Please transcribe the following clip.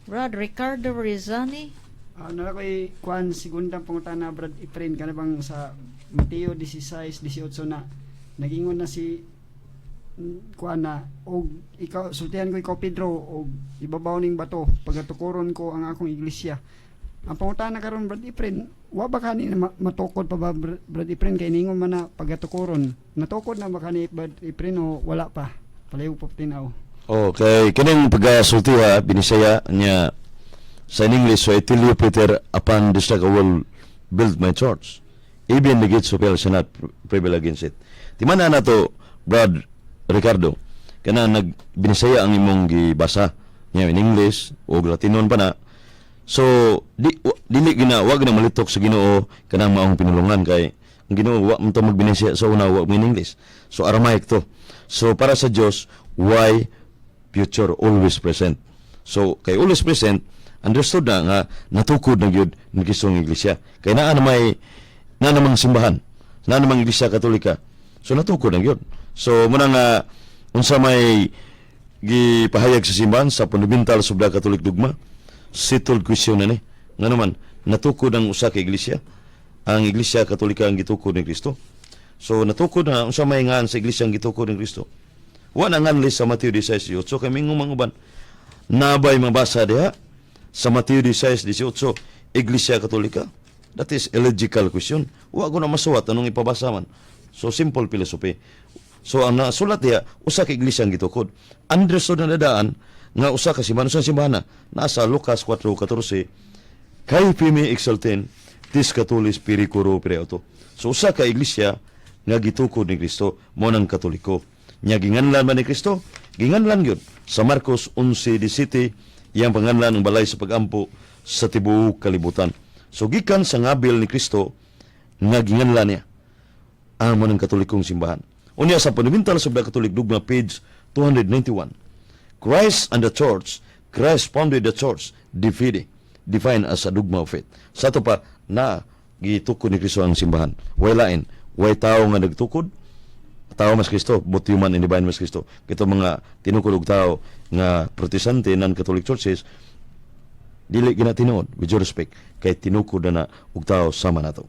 Brad Ricardo Rizani. Nala ko'y kuan segundang pangutana Brad Efren kana bang sa Mateo 16:18 na nagingon na si kuan na og ikaw sultihan ko ikaw Pedro og ibabaw ning bato pagatukuron ko ang akong iglesia. Ang pangutana karon Brad Efren, wa ba kani matukod pa ba Brad Efren kay ningon man na pagatukuron? Natukod na ba kani Brad Efren o wala pa? Palayo pa tinaw. Okay, kining pagkasultiha binisaya niya sa in English, so I tell you Peter, upon this like I will build my church. Even the gates of hell shall not prevail against it. Timana na to, Brad Ricardo, kana nagbinisaya ang imong gibasa niya in English o Latinon pa na. So, dili gina, wag na malitok sa Ginoo kanang maong pinulungan kay ang Ginoo wa man to magbinisaya sa una, wa in English. So, Aramaic to. So, para sa Dios, why future always present. So, kay always present, understood na nga natukod na gyud ni Kristo ng iglesia. Kay naa namang simbahan, naa namang iglesia Katolika. So natukod na gyud. So muna nga unsa may gipahayag sa simbahan sa fundamental subla Katolik dogma, settled question na ni. Nga naman natukod ang usa ka iglesia. Ang iglesia Katolika ang gitukod ni Kristo. So natukod na unsa may ngan sa iglesia ang gitukod ni Kristo. Wa na nganli sa Mateo 16:18 kay mingong manguban. Nabay mabasa diha sa Mateo 16:18, Iglesia Katolika. That is illogical question. Wa ko na masuwat anong ipabasa man. So simple philosophy. So ang nasulat diha usa ka iglesia ang gitukod. Understood na dadaan nga usa ka simbahan sa simbahan nasa Lucas 4:14. Kai fimi exalten tis Catholis pericuro preauto. So usa ka iglesia nga gitukod ni Kristo mo nang Katoliko. Nya ginganlan man ni Kristo, ginganlan gyud sa Marcos 11:17 iyang panganlan ng balay sa pagampo sa tibuok kalibutan. So gikan sa ngabil ni Kristo nga ginganlan niya ang manang Katolikong simbahan. Unya sa fundamental sa Katolik dogma page 291. Christ and the Church, Christ founded the Church, defined as a dogma of faith. Sa to pa na gitukod ni Kristo ang simbahan. Way lain, way tao nga nagtukod, tao mas Kristo, both human and divine mas Kristo. Kito mga tinukod og tao nga protestante non-Catholic churches, dili gina tinuod with due respect kay tinukod na og tao sama nato.